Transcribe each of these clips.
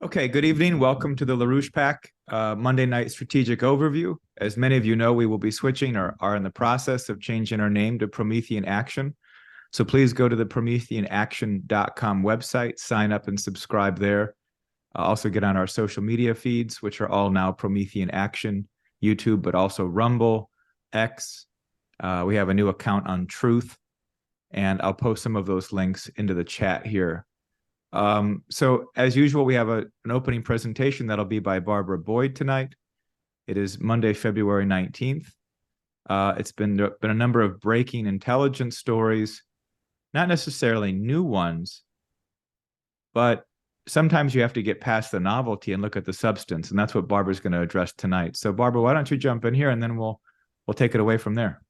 Okay, good evening. Welcome to the LaRouche Pack Monday Night Strategic Overview. As many of you know, we will be switching or are in the process of changing our name to Promethean Action. So please go to the prometheanaction.com website, sign up and subscribe there. Also get on our social media feeds, which are all now Promethean Action, YouTube, but also Rumble, X. We have a new account on Truth, and I'll post some of those links into the chat here. So as usual, we have an opening presentation that'll be by Barbara Boyd tonight. It is Monday, February 19th. It's been a number of breaking intelligence stories, not necessarily new ones, but sometimes you have to get past the novelty and look at the substance, and that's what Barbara's going to address tonight. So Barbara, why don't you jump in here and then we'll take it away from there.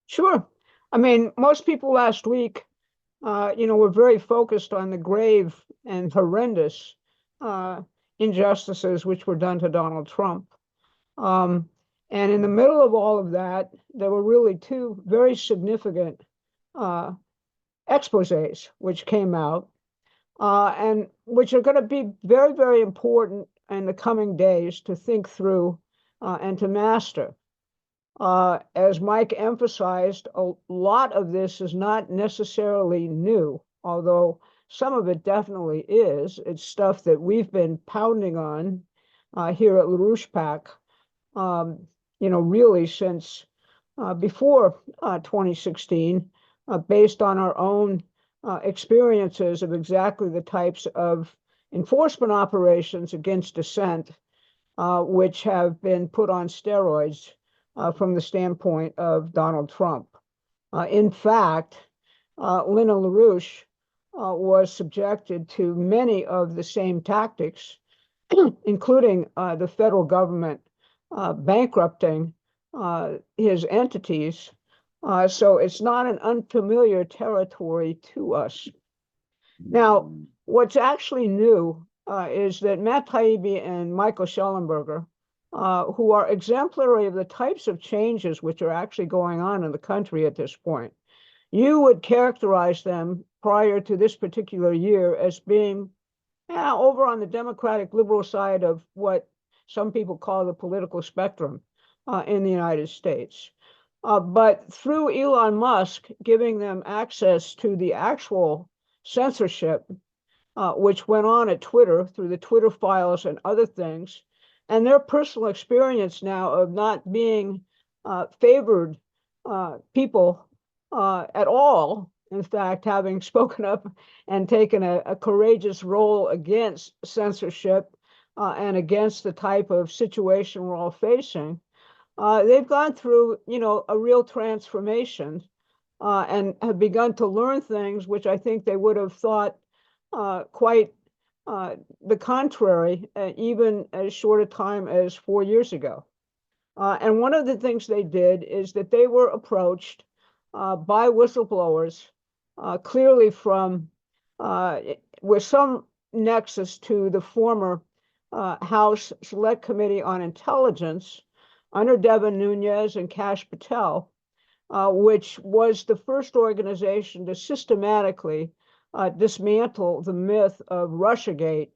Sure. I mean, most people last week were very focused on the grave and horrendous injustices which were done to Donald Trump. And in the middle of all of that, there were really two very significant exposés which came out and which are going to be very, very important in the coming days to think through and to master. As Mike emphasized, a lot of this is not necessarily new, although some of it definitely is. It's stuff that we've been pounding on here at LaRouche Pack, really since before 2016, based on our own experiences of exactly the types of enforcement operations against dissent, which have been put on steroids from the standpoint of Donald Trump. In fact, Lena LaRouche was subjected to many of the same tactics, including the federal government bankrupting his entities. So it's not an unfamiliar territory to us. Now, what's actually new is that Matt Taibbi and Michael Schellenberger, who are exemplary of the types of changes which are actually going on in the country at this point. You would characterize them prior to this particular year as being over on the Democratic liberal side of what some people call the political spectrum in the United States. But through Elon Musk giving them access to the actual censorship, which went on at Twitter through the Twitter files and other things, and their personal experience now of not being favored people at all, in fact, having spoken up and taken a courageous role against censorship and against the type of situation we're all facing, they've gone through, a real transformation and have begun to learn things which I think they would have thought quite the contrary, even as short a time as 4 years ago. And one of the things they did is that they were approached by whistleblowers, clearly from with some nexus to the former House Select Committee on Intelligence under Devin Nunes and Kash Patel, which was the first organization to systematically dismantle the myth of Russiagate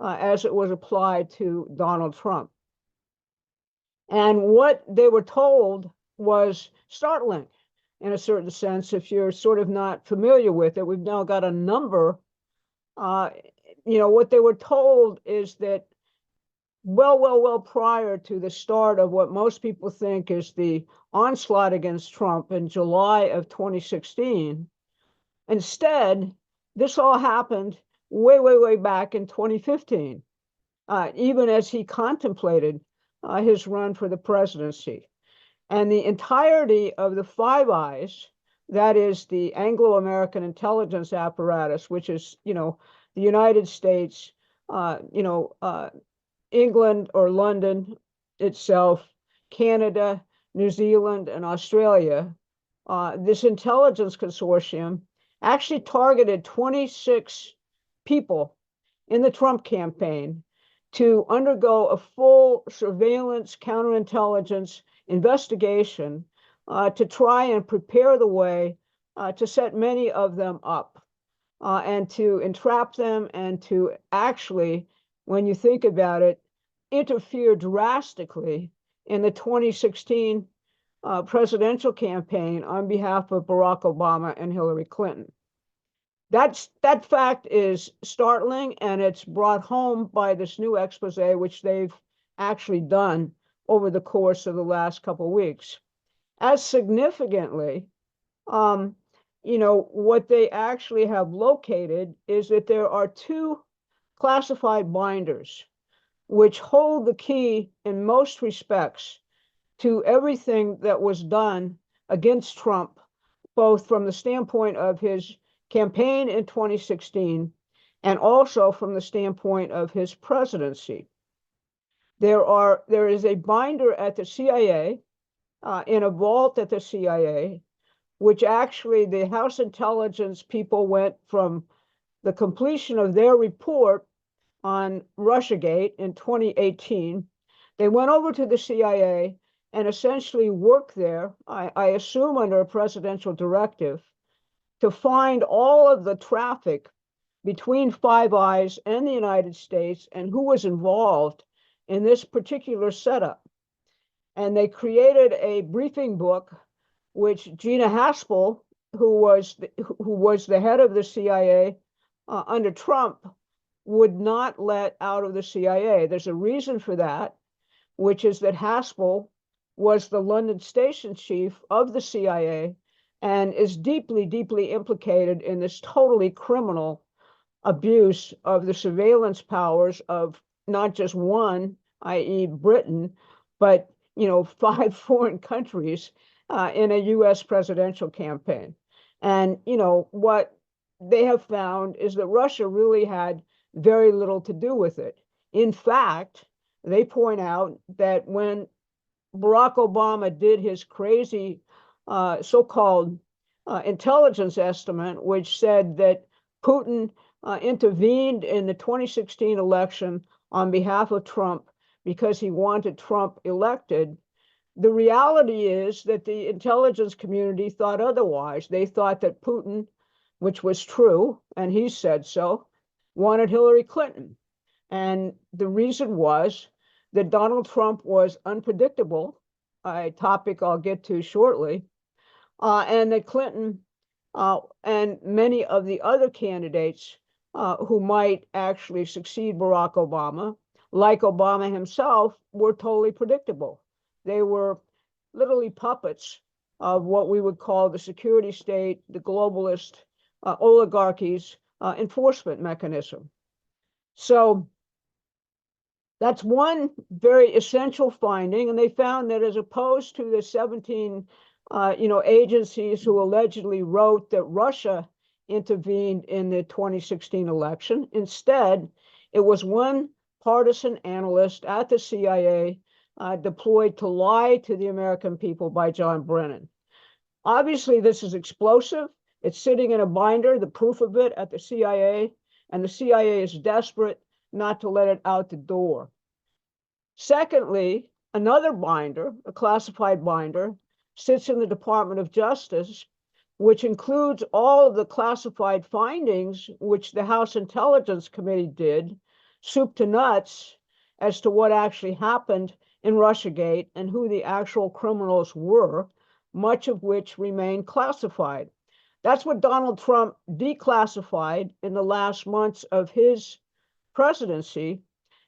as it was applied to Donald Trump. And what they were told was startling in a certain sense, if you're sort of not familiar with it. We've now got a number. What they were told is that well prior to the start of what most people think is the onslaught against Trump in July of 2016, instead, this all happened way back in 2015, even as he contemplated his run for the presidency. And the entirety of the Five Eyes, that is the Anglo-American intelligence apparatus, which is, the United States, England or London itself, Canada, New Zealand, and Australia, this intelligence consortium actually targeted 26 people in the Trump campaign to undergo a full surveillance, counterintelligence investigation to try and prepare the way to set many of them up and to entrap them and to actually when you think about it, interfered drastically in the 2016 presidential campaign on behalf of Barack Obama and Hillary Clinton. That fact is startling, and it's brought home by this new expose, which they've actually done over the course of the last couple of weeks. As significantly, what they actually have located is that there are two classified binders which hold the key in most respects to everything that was done against Trump, both from the standpoint of his campaign in 2016 and also from the standpoint of his presidency. There is a binder at the CIA, in a vault at the CIA, which actually the House intelligence people went from the completion of their report on Russiagate in 2018. They went over to the CIA and essentially worked there, I assume under a presidential directive, to find all of the traffic between Five Eyes and the United States and who was involved in this particular setup. And they created a briefing book, which Gina Haspel, who was the head of the CIA under Trump, would not let out of the CIA. There's a reason for that, which is that Haspel was the London station chief of the CIA and is deeply, deeply implicated in this totally criminal abuse of the surveillance powers of not just one, i.e. Britain, but 5 foreign countries in a US presidential campaign. And what they have found is that Russia really had very little to do with it. In fact, they point out that when Barack Obama did his crazy so-called intelligence estimate, which said that Putin intervened in the 2016 election on behalf of Trump because he wanted Trump elected, the reality is that the intelligence community thought otherwise. They thought that Putin, which was true, and he said so, wanted Hillary Clinton. And the reason was that Donald Trump was unpredictable, a topic I'll get to shortly, and that Clinton and many of the other candidates who might actually succeed Barack Obama, like Obama himself, were totally predictable. They were literally puppets of what we would call the security state, the globalist oligarchies enforcement mechanism. So that's one very essential finding. And they found that as opposed to the 17 agencies who allegedly wrote that Russia intervened in the 2016 election, instead, it was one partisan analyst at the CIA deployed to lie to the American people by John Brennan. Obviously, this is explosive. It's sitting in a binder, the proof of it at the CIA, and the CIA is desperate not to let it out the door. Secondly, another binder, a classified binder, sits in the Department of Justice, which includes all of the classified findings which the House Intelligence Committee did, soup to nuts, as to what actually happened in Russiagate and who the actual criminals were, much of which remain classified. That's what Donald Trump declassified in the last months of his presidency,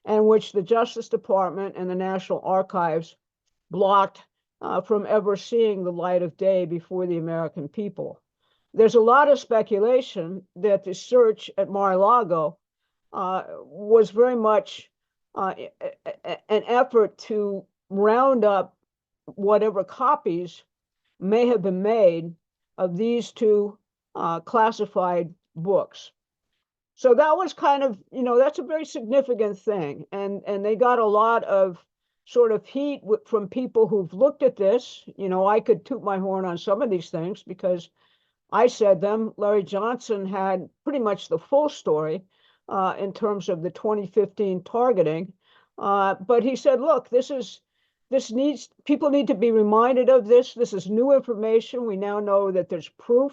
and which the Justice Department and the National Archives blocked from ever seeing the light of day before the American people. There's a lot of speculation that the search at Mar-a-Lago was very much an effort to round up whatever copies may have been made of these two classified books. So that was kind of, that's a very significant thing. And they got a lot of sort of heat from people who've looked at this. I could toot my horn on some of these things because I said them. Larry Johnson had pretty much the full story in terms of the 2015 targeting. But he said, look, people need to be reminded of this. This is new information. We now know that there's proof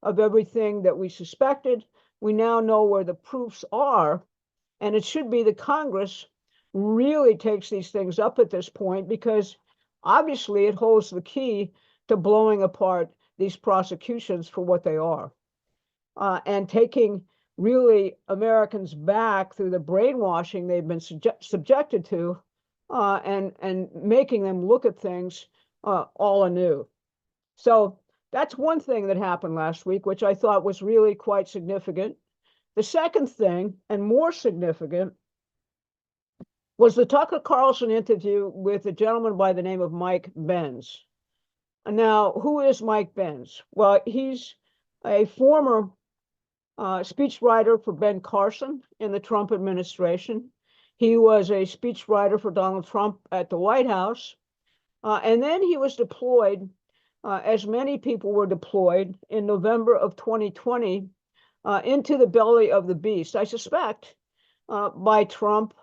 of everything that we suspected. We now know where the proofs are. And it should be that Congress really takes these things up at this point, because obviously it holds the key to blowing apart these prosecutions for what they are, and taking really Americans back through the brainwashing they've been subjected to, and making them look at things all anew. So that's one thing that happened last week, which I thought was really quite significant. The second thing, and more significant, was the Tucker Carlson interview with a gentleman by the name of Mike Benz. Now, who is Mike Benz? Well, he's a former speechwriter for Ben Carson in the Trump administration. He was a speechwriter for Donald Trump at the White House. And then he was deployed, as many people were deployed in November of 2020, into the belly of the beast, I suspect, by Trump,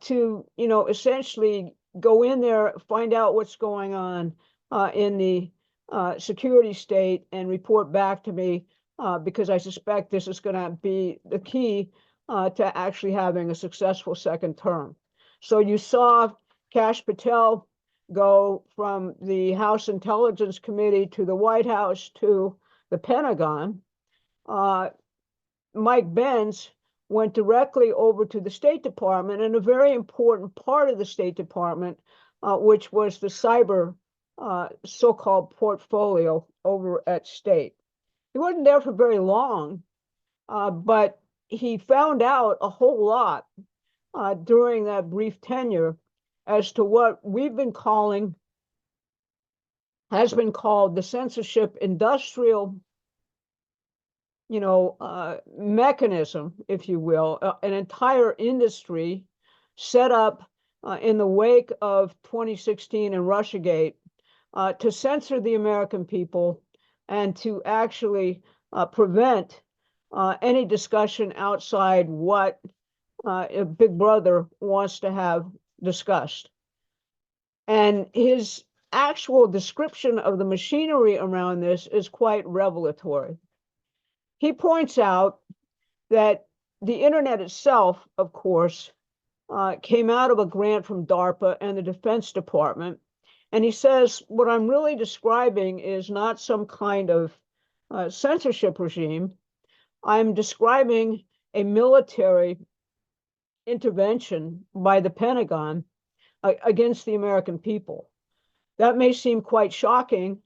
to, essentially go in there, find out what's going on in the security state and report back to me, because I suspect this is going to be the key to actually having a successful second term. So you saw Kash Patel go from the House Intelligence Committee to the White House to the Pentagon. Mike Benz went directly over to the State Department, and a very important part of the State Department, which was the cyber so-called portfolio over at State. He wasn't there for very long, but he found out a whole lot during that brief tenure as to what we've been calling, has been called the censorship industrial, mechanism, if you will, an entire industry set up in the wake of 2016 and Russiagate to censor the American people and to actually prevent any discussion outside what Big Brother wants to have discussed. And his actual description of the machinery around this is quite revelatory. He points out that the internet itself, of course, came out of a grant from DARPA and the Defense Department. And he says, what I'm really describing is not some kind of censorship regime. I'm describing a military intervention by the Pentagon against the American people. That may seem quite shocking,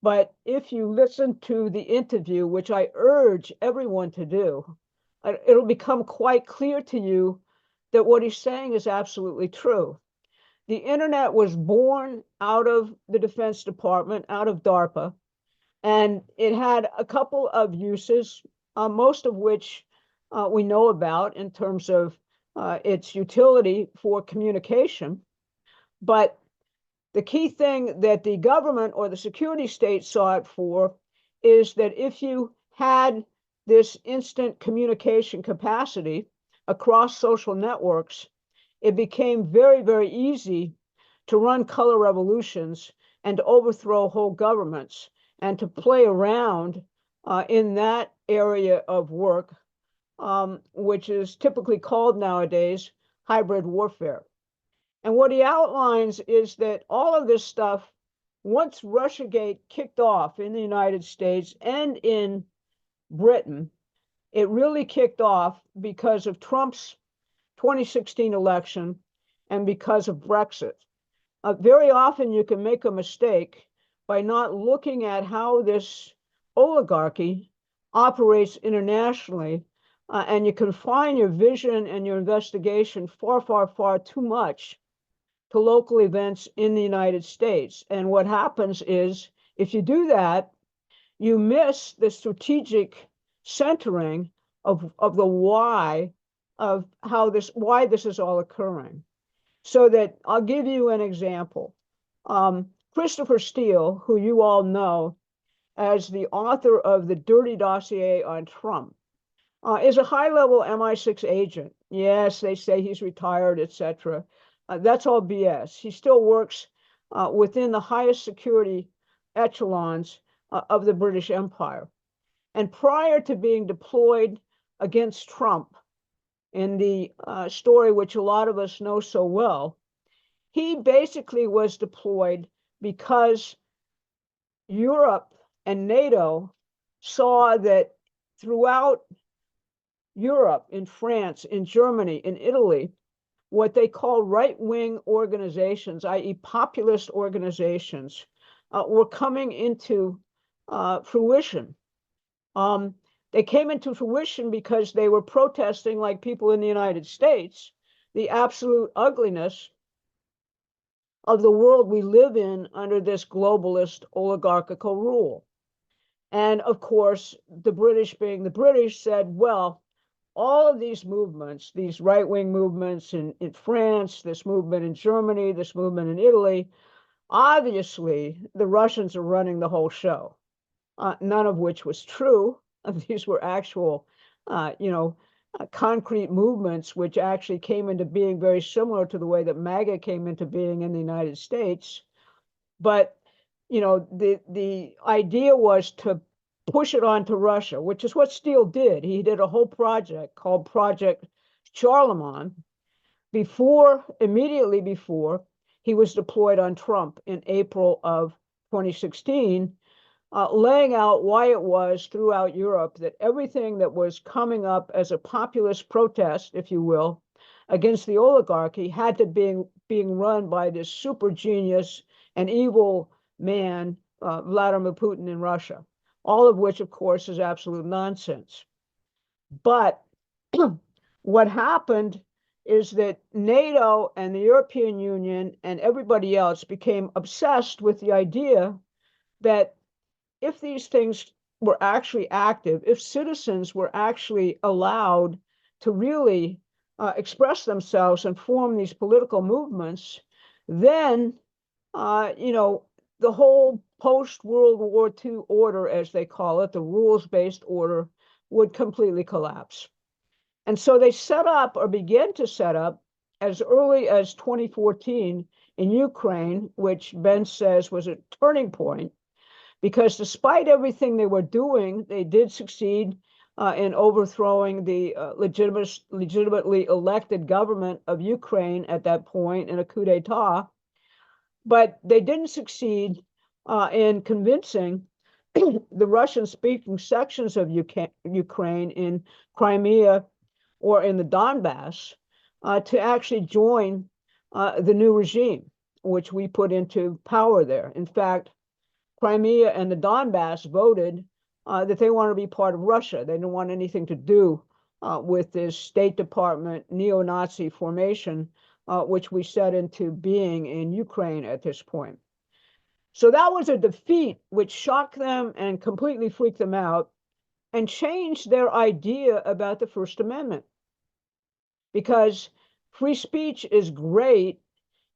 but if you listen to the interview, which I urge everyone to do, it'll become quite clear to you that what he's saying is absolutely true. The internet was born out of the Defense Department, out of DARPA, and it had a couple of uses, most of which we know about in terms of its utility for communication. But the key thing that the government or the security state saw it for is that if you had this instant communication capacity across social networks, it became very, very easy to run color revolutions and to overthrow whole governments and to play around in that area of work, which is typically called nowadays hybrid warfare. And what he outlines is that all of this stuff, once Russiagate kicked off in the United States and in Britain, it really kicked off because of Trump's 2016 election and because of Brexit. Very often you can make a mistake by not looking at how this oligarchy operates internationally, and you confine your vision and your investigation far, far, far too much to local events in the United States. And what happens is, if you do that, you miss the strategic centering of the why of why this is all occurring. So that I'll give you an example. Christopher Steele, who you all know as the author of the Dirty Dossier on Trump, is a high-level MI6 agent. Yes, they say he's retired, etc. That's all BS. He still works within the highest security echelons of the British Empire. And prior to being deployed against Trump, in the story which a lot of us know so well. He basically was deployed because Europe and NATO saw that throughout Europe, in France, in Germany, in Italy, what they call right-wing organizations, i.e. populist organizations, were coming into fruition. They came into fruition because they were protesting, like people in the United States, the absolute ugliness of the world we live in under this globalist oligarchical rule. And of course, the British, being the British, said, well, all of these movements, these right-wing movements in France, this movement in Germany, this movement in Italy, obviously the Russians are running the whole show, none of which was true. These were actual, concrete movements which actually came into being very similar to the way that MAGA came into being in the United States. But, the idea was to push it on to Russia, which is what Steele did. He did a whole project called Project Charlemagne immediately before he was deployed on Trump in April of 2016, laying out why it was throughout Europe that everything that was coming up as a populist protest, if you will, against the oligarchy had to being run by this super genius and evil man, Vladimir Putin in Russia. All of which, of course, is absolute nonsense. But what happened is that NATO and the European Union and everybody else became obsessed with the idea that if these things were actually active, if citizens were actually allowed to really express themselves and form these political movements, then, the whole post-World War II order, as they call it, the rules-based order, would completely collapse. And so they set up, or began to set up, as early as 2014 in Ukraine, which Ben says was a turning point, because despite everything they were doing, they did succeed in overthrowing the legitimately elected government of Ukraine at that point in a coup d'etat. But they didn't succeed in convincing the Russian-speaking sections of Ukraine in Crimea or in the Donbass to actually join the new regime, which we put into power there. In fact, Crimea and the Donbass voted that they want to be part of Russia. They didn't want anything to do with this State Department neo-Nazi formation, which we set into being in Ukraine at this point. So that was a defeat which shocked them and completely freaked them out and changed their idea about the First Amendment. Because free speech is great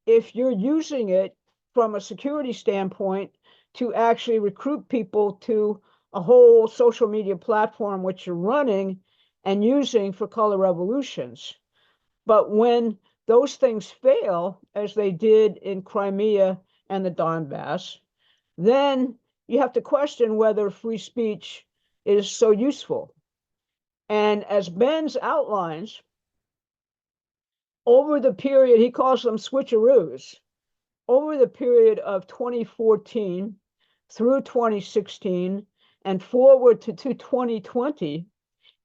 if you're using it from a security standpoint to actually recruit people to a whole social media platform which you're running and using for color revolutions. But when those things fail, as they did in Crimea and the Donbass, then you have to question whether free speech is so useful. And as Ben's outlines, over the period, he calls them switcheroos, over the period of 2014 through 2016 and forward to 2020,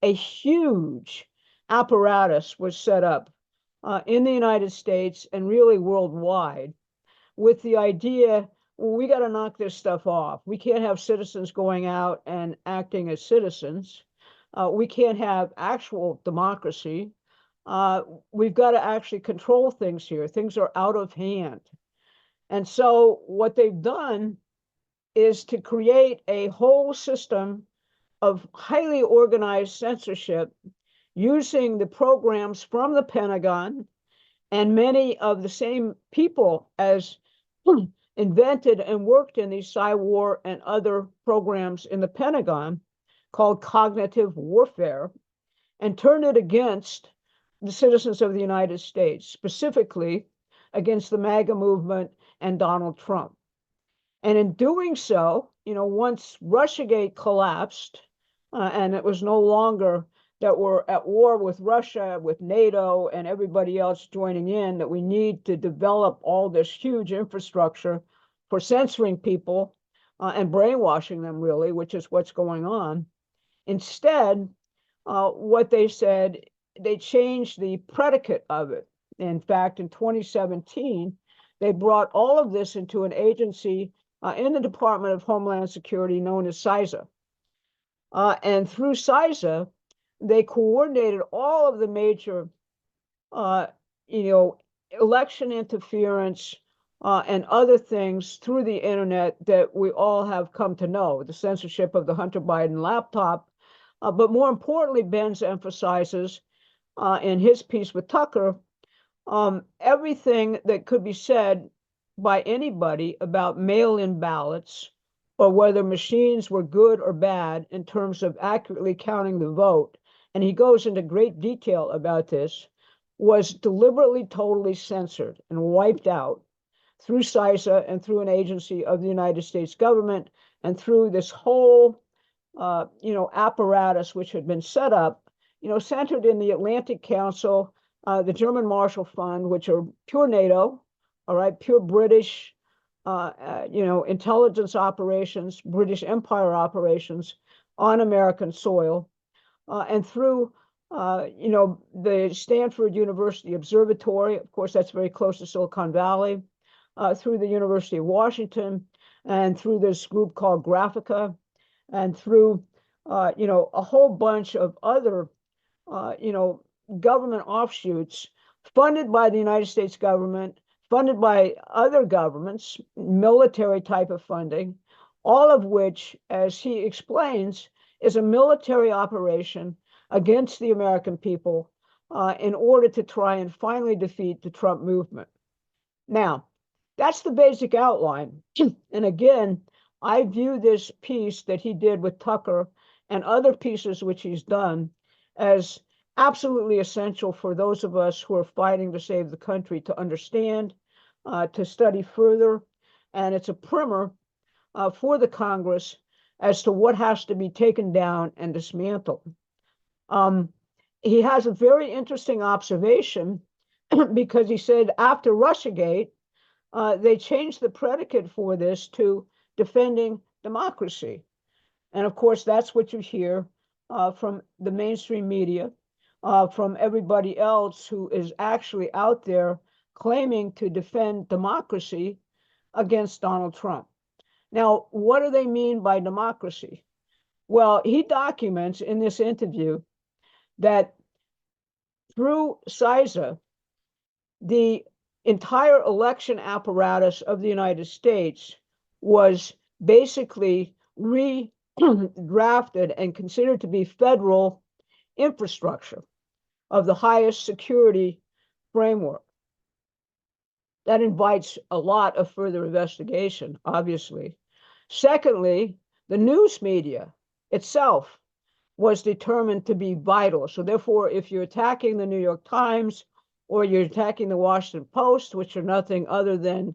a huge apparatus was set up in the United States and really worldwide with the idea, well, we got to knock this stuff off. We can't have citizens going out and acting as citizens. We can't have actual democracy. We've got to actually control things here. Things are out of hand. And so what they've done is to create a whole system of highly organized censorship using the programs from the Pentagon and many of the same people as invented and worked in these Psywar and other programs in the Pentagon called cognitive warfare, and turn it against the citizens of the United States, specifically against the MAGA movement and Donald Trump. And in doing so, once Russiagate collapsed and it was no longer that we're at war with Russia, with NATO, and everybody else joining in, that we need to develop all this huge infrastructure for censoring people and brainwashing them, really, which is what's going on. Instead, what they said, they changed the predicate of it. In fact, in 2017, they brought all of this into an agency in the Department of Homeland Security known as CISA. And through CISA, they coordinated all of the major, election interference and other things through the internet that we all have come to know, the censorship of the Hunter Biden laptop. But more importantly, Benz emphasizes in his piece with Tucker, everything that could be said by anybody about mail-in ballots or whether machines were good or bad in terms of accurately counting the vote, and he goes into great detail about this, was deliberately totally censored and wiped out through CISA and through an agency of the United States government and through this whole apparatus which had been set up, centered in the Atlantic Council, the German Marshall Fund, which are pure NATO, all right, pure British, intelligence operations, British Empire operations on American soil, and through, the Stanford University Observatory, of course, that's very close to Silicon Valley, through the University of Washington, and through this group called Graphica, and through, a whole bunch of other, government offshoots funded by the United States government, funded by other governments, military type of funding, all of which, as he explains, is a military operation against the American people in order to try and finally defeat the Trump movement. Now, that's the basic outline. And again, I view this piece that he did with Tucker and other pieces which he's done as absolutely essential for those of us who are fighting to save the country to understand, to study further. And it's a primer for the Congress as to what has to be taken down and dismantled. He has a very interesting observation because he said after Russiagate, they changed the predicate for this to defending democracy. And of course, that's what you hear from the mainstream media, from everybody else who is actually out there claiming to defend democracy against Donald Trump. Now, what do they mean by democracy? Well, he documents in this interview that through CISA, the entire election apparatus of the United States was basically redrafted and considered to be federal infrastructure of the highest security framework. That invites a lot of further investigation, obviously. Secondly, the news media itself was determined to be vital. So therefore, if you're attacking the New York Times or you're attacking the Washington Post, which are nothing other than,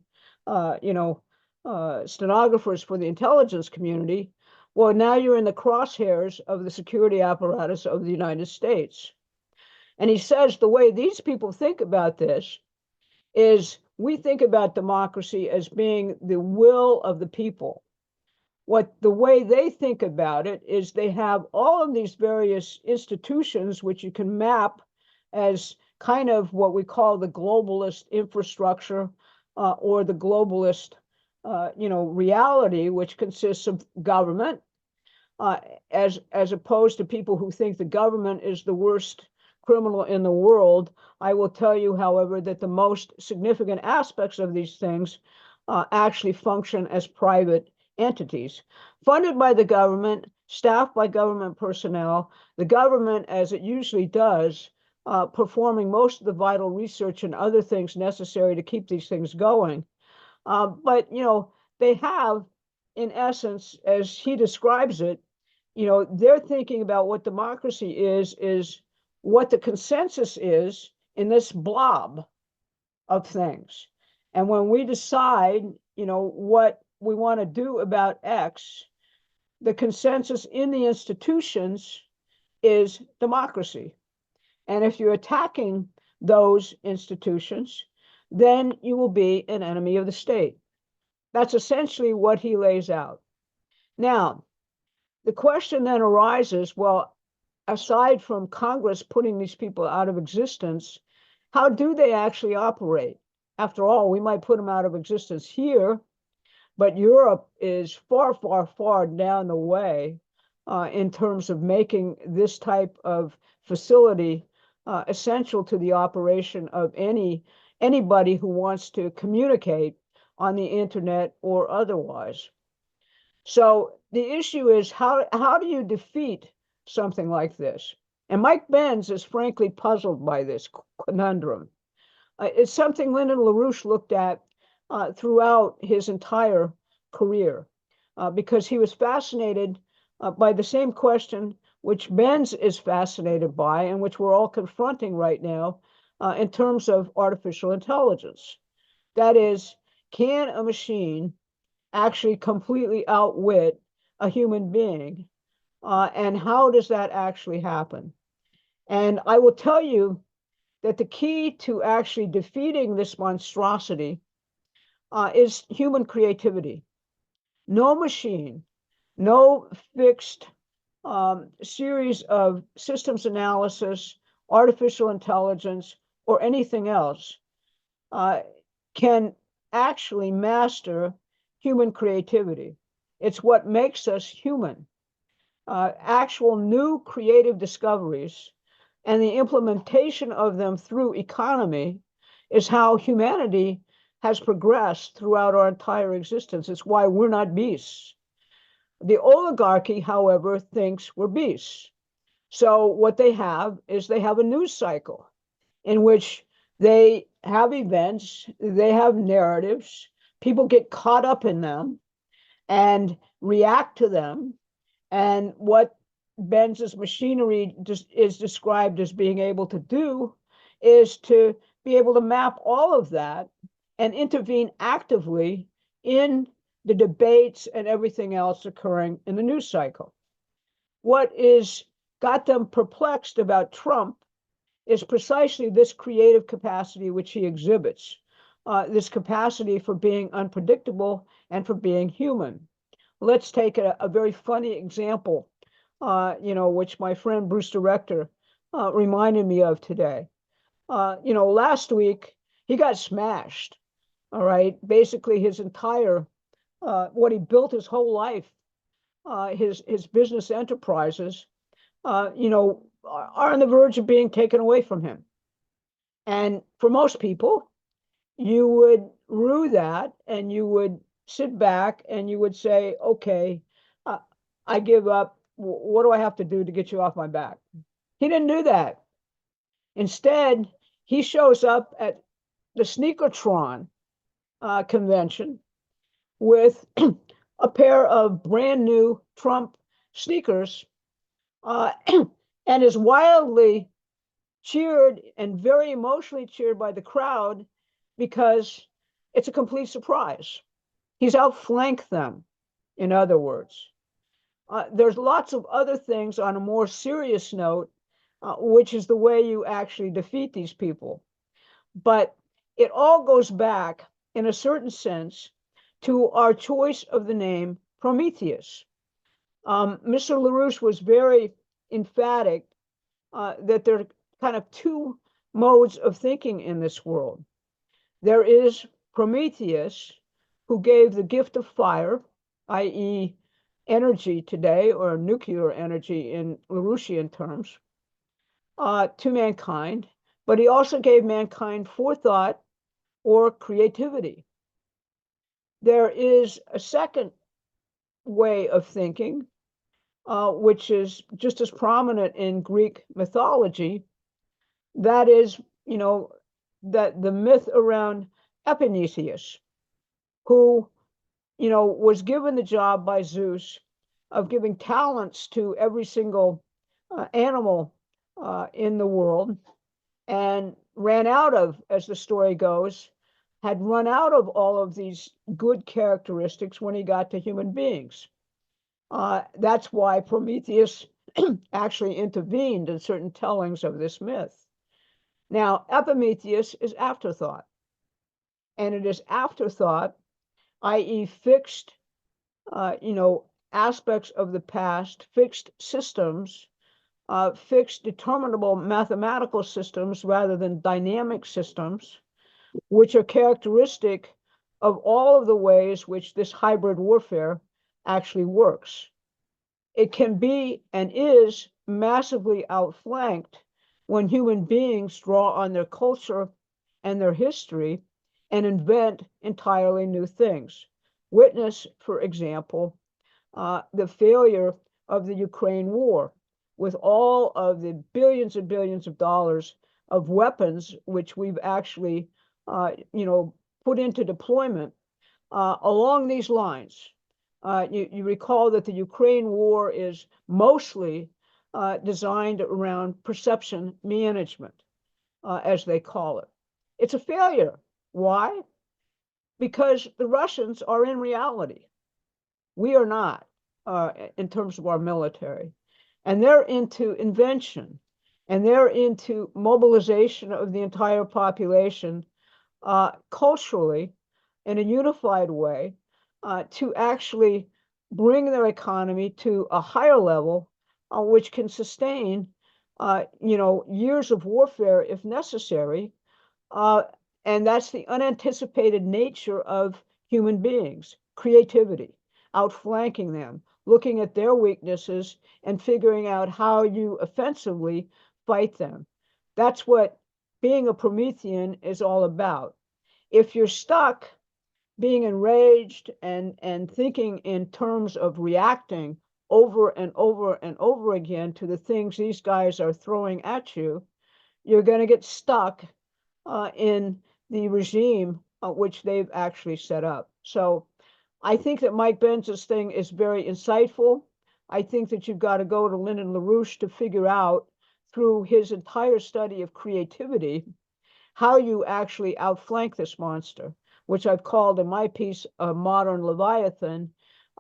stenographers for the intelligence community, well, now you're in the crosshairs of the security apparatus of the United States. And he says the way these people think about this is we think about democracy as being the will of the people. The way they think about it is they have all of these various institutions which you can map as kind of what we call the globalist infrastructure or the globalist, reality, which consists of government, as opposed to people who think the government is the worst criminal in the world. I will tell you, however, that the most significant aspects of these things actually function as private entities, funded by the government, staffed by government personnel, the government, as it usually does, performing most of the vital research and other things necessary to keep these things going. But, they have, in essence, as he describes it, they're thinking about what democracy is what the consensus is in this blob of things. And when we decide, what we want to do about X, the consensus in the institutions is democracy. And if you're attacking those institutions, then you will be an enemy of the state. That's essentially what he lays out. Now, the question then arises, well, aside from Congress putting these people out of existence, how do they actually operate? After all, we might put them out of existence here, but Europe is far, far, far down the way in terms of making this type of facility essential to the operation of anybody who wants to communicate on the internet or otherwise. So the issue is how do you defeat something like this? And Mike Benz is frankly puzzled by this conundrum. It's something Lyndon LaRouche looked at throughout his entire career because he was fascinated by the same question which Benz is fascinated by and which we're all confronting right now in terms of artificial intelligence. That is, can a machine actually completely outwit a human being? And how does that actually happen? And I will tell you that the key to actually defeating this monstrosity is human creativity. No machine, no fixed series of systems analysis, artificial intelligence, or anything else can actually master human creativity. It's what makes us human. Actual new creative discoveries and the implementation of them through economy is how humanity has progressed throughout our entire existence. It's why we're not beasts. The oligarchy, however, thinks we're beasts. So what they have is they have a news cycle in which they have events, they have narratives, people get caught up in them and react to them. And what Benz's machinery is described as being able to do is to be able to map all of that and intervene actively in the debates and everything else occurring in the news cycle. What is got them perplexed about Trump is precisely this creative capacity which he exhibits, this capacity for being unpredictable and for being human. Let's take a very funny example, which my friend Bruce Director reminded me of today. Last week he got smashed. All right, basically his entire what he built his whole life, his business enterprises, are on the verge of being taken away from him. And for most people, you would rue that and you would sit back and you would say, okay, I give up. What do I have to do to get you off my back? He didn't do that. Instead, he shows up at the Sneakertron convention with a pair of brand new Trump sneakers and is wildly cheered and very emotionally cheered by the crowd because it's a complete surprise. He's outflanked them, in other words. There's lots of other things on a more serious note, which is the way you actually defeat these people. But it all goes back, in a certain sense, to our choice of the name Prometheus. Mr. LaRouche was very emphatic that there are kind of two modes of thinking in this world. There is Prometheus, who gave the gift of fire, i.e., energy today, or nuclear energy in LaRouchian terms, to mankind, but he also gave mankind forethought or creativity. There is a second way of thinking, which is just as prominent in Greek mythology. That is, that the myth around Epimetheus, who, was given the job by Zeus of giving talents to every single animal in the world, and ran out of, as the story goes, had run out of all of these good characteristics when he got to human beings. That's why Prometheus actually intervened in certain tellings of this myth. Now, Epimetheus is afterthought, and it is afterthought, i.e., fixed, aspects of the past, fixed systems, fixed determinable mathematical systems rather than dynamic systems, which are characteristic of all of the ways which this hybrid warfare actually works. It can be and is massively outflanked when human beings draw on their culture and their history and invent entirely new things. Witness, for example, the failure of the Ukraine war, with all of the billions and billions of dollars of weapons which we've actually, put into deployment along these lines. You recall that the Ukraine war is mostly designed around perception management, as they call it. It's a failure. Why? Because the Russians are in reality. We are not, in terms of our military. And they're into invention, and they're into mobilization of the entire population culturally in a unified way to actually bring their economy to a higher level, which can sustain, years of warfare if necessary. And that's the unanticipated nature of human beings, creativity, outflanking them, looking at their weaknesses and figuring out how you offensively fight them. That's what being a Promethean is all about. If you're stuck being enraged and thinking in terms of reacting over and over and over again to the things these guys are throwing at you, you're going to get stuck in the regime which they've actually set up. So I think that Mike Benz's thing is very insightful. I think that you've got to go to Lyndon LaRouche to figure out, through his entire study of creativity, how you actually outflank this monster, which I've called in my piece a modern Leviathan,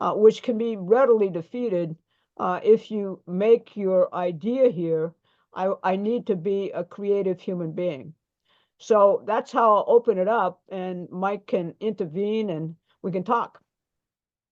which can be readily defeated if you make your idea here, I need to be a creative human being. So that's how I'll open it up, and Mike can intervene and we can talk.